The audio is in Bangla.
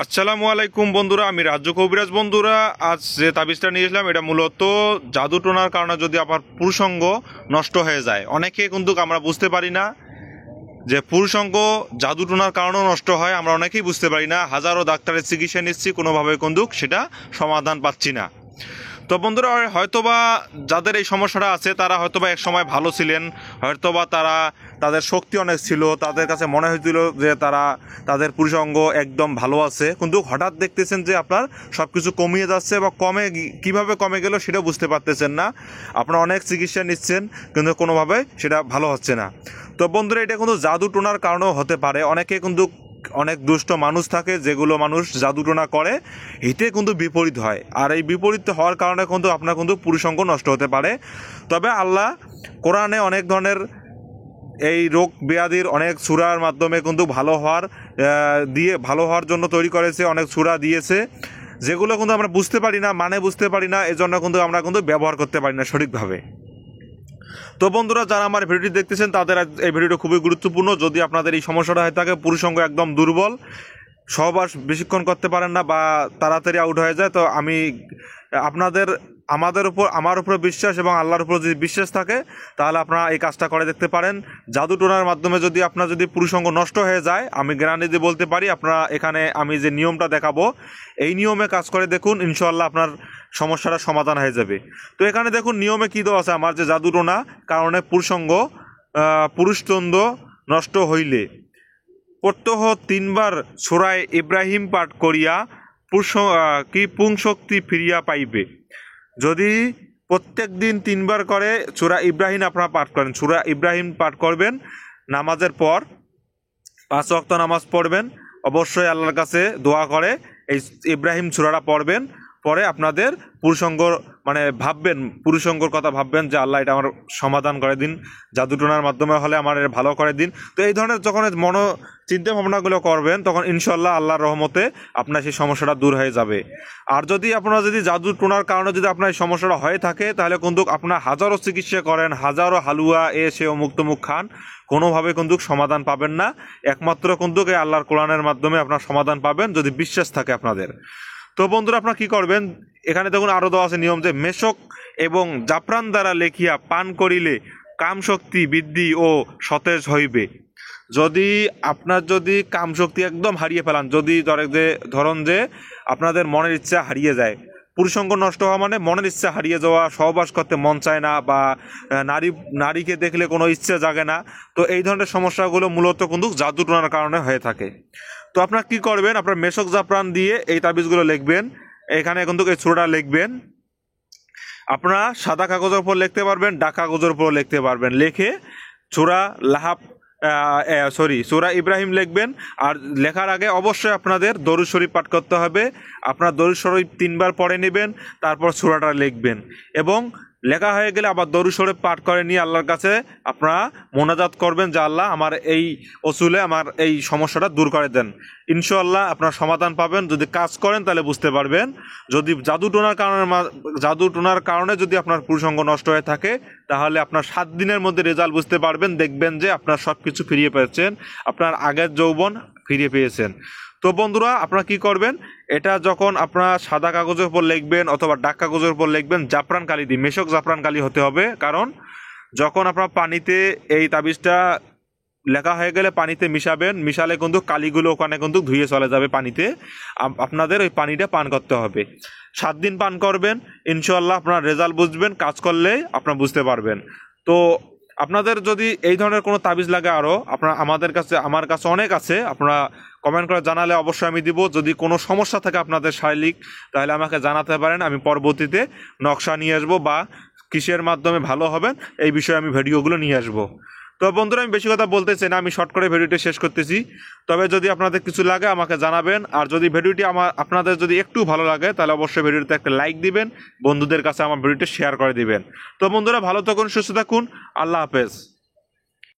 আসসালামু আলাইকুম বন্ধুরা, আমি রাজ্য কবিরাজ। বন্ধুরা, আজ যে তাবিজটা নিয়ে এসলাম এটা মূলত জাদু টোনার কারণে যদি আপনার পুরুষাঙ্গ নষ্ট হয়ে যায়, অনেকে কিন্তু আমরা বুঝতে পারি না যে পুরুষাঙ্গ জাদু টোনার কারণেও নষ্ট হয়। আমরা অনেকেই বুঝতে পারি না, হাজারো ডাক্তারের চিকিৎসা নিচ্ছি, কোনোভাবে কিন্তু সেটা সমাধান পাচ্ছি না। তো বন্ধুরা, হয়তোবা যাদের এই সমস্যাটা আছে তারা হয়তোবা এক সময় ভালো ছিলেন, হয়তোবা তাদের শক্তি অনেক ছিল, তাদের কাছে মনে হয়েছিল যে তাদের পুরুষাঙ্গ একদম ভালো আছে, কিন্তু হঠাৎ দেখতেছেন যে আপনার সব কিছু কমিয়ে যাচ্ছে বা কীভাবে কমে গেল সেটাও বুঝতে পারতেছেন না। আপনারা অনেক চিকিৎসা নিচ্ছেন কিন্তু কোনোভাবে সেটা ভালো হচ্ছে না। তো বন্ধুরা, এটা কিন্তু জাদু টোনার কারণেও হতে পারে। অনেক দুষ্ট মানুষ থাকে, যেগুলো মানুষ জাদুটোনা করে হিতে কিন্তু বিপরীত হয়, আর এই বিপরীত হওয়ার কারণে কিন্তু আপনার কিন্তু পুরুষাঙ্গ নষ্ট হতে পারে। তবে আল্লাহ কোরআনে অনেক ধরনের এই রোগ ব্যাধির অনেক সূরার মাধ্যমে কিন্তু ভালো হওয়ার জন্য তৈরি করেছে, অনেক সূরা দিয়েছে, যেগুলো কিন্তু আমরা বুঝতে পারি না, বুঝতে পারি না, এজন্য কিন্তু আমরা কিন্তু ব্যবহার করতে পারি না সঠিকভাবে। তো বন্ধুরা, যারা আমার ভিডিওটি দেখতেছেন তাদের এই ভিডিওটা খুবই গুরুত্বপূর্ণ। যদি আপনাদের এই সমস্যাটা হয়ে থাকে, পুরুষাঙ্গ একদম দুর্বল, সহবাস বেশিক্ষণ করতে পারেন না বা তাড়াতাড়ি আউট হয়ে যায়, তো আমার উপর বিশ্বাস এবং আল্লাহর উপর যদি বিশ্বাস থাকে তাহলে আপনারা এই কাজটা করে দেখতে পারেন। জাদু টোনার মাধ্যমে যদি পুরুষাঙ্গ নষ্ট হয়ে যায়, আমি গ্যারান্টি দিয়ে বলতে পারি, আপনারা এখানে আমি যে নিয়মটা দেখাবো এই নিয়মে কাজ করে দেখুন, ইনশাআল্লাহ আপনার সমস্যাটা সমাধান হয়ে যাবে। তো এখানে দেখুন নিয়মে কী দেওয়া আছে। আমার যে জাদু টোনা কারণে পুরুষতন্দ্র নষ্ট হইলে প্রত্যহ 3 বার সূরা ইব্রাহিম পাঠ করিয়া পুংশক্তি ফিরিয়া পাইবে। যদি প্রত্যেক দিন 3 বার করে সূরা ইব্রাহিম আপনারা পাঠ করেন, সূরা ইব্রাহিম পাঠ করবেন, নামাজের পর 5 ওয়াক্ত নামাজ পড়বেন, অবশ্যই আল্লাহর কাছে দোয়া করে এই ইব্রাহিম সূরাটা পড়বেন। পরে আপনাদের পুরুষাঙ্গর কথা ভাববেন যে আল্লাহ এটা আমার সমাধান করে দিন, জাদুটোনার মাধ্যমে হলে আমার এটা ভালো করে দিন। তো এই ধরনের যখন চিন্তা ভাবনাগুলো করবেন, তখন ইনশাআল্লাহ আল্লাহর রহমতে আপনার সেই সমস্যাটা দূর হয়ে যাবে। আর যদি আপনারা জাদু টোনার কারণে যদি আপনার এই সমস্যাটা হয়ে থাকে, তাহলে কিন্তু আপনার হাজারো চিকিৎসা করেন, হাজারো হালুয়া সে অমুক তমুক খান, কোনোভাবে কিন্তু সমাধান পাবেন না। একমাত্র কিন্তু এই আল্লাহর কোরআনের মাধ্যমে আপনার সমাধান পাবেন, যদি বিশ্বাস থাকে আপনাদের। তো বন্ধুরা, আপনারা কি করবেন, এখানে দেখুন আরও দেওয়া আছে নিয়ম যে মেশক এবং জাফরান দ্বারা লেখিয়া পান করিলে কাম শক্তি বৃদ্ধি ও সতেজ হইবে। যদি কাম শক্তি একদম হারিয়ে ফেলান, যদি ধরুন যে আপনাদের মনের ইচ্ছা হারিয়ে যায়, পুরুষাঙ্গ নষ্ট হওয়া মানে মনের ইচ্ছা হারিয়ে যাওয়া, সহবাস করতে মন চায় না বা নারীকে দেখলে কোনো ইচ্ছা জাগে না, তো এই ধরনের সমস্যাগুলো মূলত কিন্তু জাদু টোনার কারণে হয়ে থাকে। তো আপনারা কি করবেন, আপনার মেশক জাফরান দিয়ে এই তাবিজগুলো লিখবেন। এখানে কিন্তু এই সূরাটা লিখবেন, আপনারা সাদা কাগজের উপর লিখতে পারবেন, ডাক কাগজের উপর লিখতে পারবেন, লিখে সূরা ইব্রাহিম লিখবেন। আর লেখার আগে অবশ্যই আপনাদের দরুদ শরীফ পাঠ করতে হবে। আপনার দরুদ শরীফ 3 বার পড়ে নেবেন, তারপর সূরাটা লিখবেন, এবং লেখা হয়ে গেলে আবার দরুদ শরীফ পাঠ করে নিয়ে আল্লাহর কাছে আপনারা মোনাজাত করবেন যে আল্লাহ আমার এই ওসুলে আমার এই সমস্যাটা দূর করে দেন। ইনশাআল্লাহ আপনার সমাধান পাবেন। যদি কাজ করেন তাহলে বুঝতে পারবেন। যদি জাদু টোনার কারণে যদি আপনার পুরুষাঙ্গ নষ্ট হয়ে থাকে, তাহলে আপনার 7 দিনের মধ্যে রেজাল্ট বুঝতে পারবেন, দেখবেন যে আপনার সব কিছু ফিরিয়ে পেয়েছেন, আপনার আগের যৌবন ফিরিয়ে পেয়েছেন। তো বন্ধুরা, আপনারা কি করবেন, এটা যখন আপনারা সাদা কাগজের উপর লিখবেন অথবা ডাক কাগজের উপর লিখবেন, জাফরান কালি দিয়ে, মেশক জাফরান কালি হতে হবে। কারণ যখন আপনার পানিতে এই তাবিজটা লেখা হয়ে গেলে পানিতে মিশালে কিন্তু কালিগুলো ওখানে কিন্তু ধুয়ে চলে যাবে পানিতে, আপনাদের ওই পানিটা পান করতে হবে। 7 দিন পান করবেন, ইনশাআল্লাহ আপনার রেজাল্ট বুঝবেন, কাজ করলেই আপনারা বুঝতে পারবেন। তো আপনাদের যদি এই ধরনের কোনো তাবিজ লাগে আরও, আমার কাছে অনেক আছে, আপনারা কমেন্ট করে জানালে অবশ্যই আমি দিব। যদি কোনো সমস্যা থাকে আপনাদের শারীরিক, তাহলে আমাকে জানাতে পারেন, আমি পরবর্তীতে নকশা নিয়ে আসবো বা কিসের মাধ্যমে ভালো হবেন এই বিষয়ে আমি ভিডিওগুলো নিয়ে আসবো। তো বন্ধুরা, আমি বেশি কথা বলতে চাই না, আমি শর্ট করে ভিডিওটি শেষ করতেছি। তবে যদি আপনাদের কিছু লাগে আমাকে জানাবেন, আর যদি ভিডিওটি আপনাদের যদি একটু ভালো লাগে তাহলে অবশ্যই ভিডিওতে একটা লাইক দিবেন, বন্ধুদের কাছে আমার ভিডিওটি শেয়ার করে দিবেন। তো বন্ধুরা, ভালো থাকুন, সুস্থ থাকুন, আল্লাহ হাফেজ।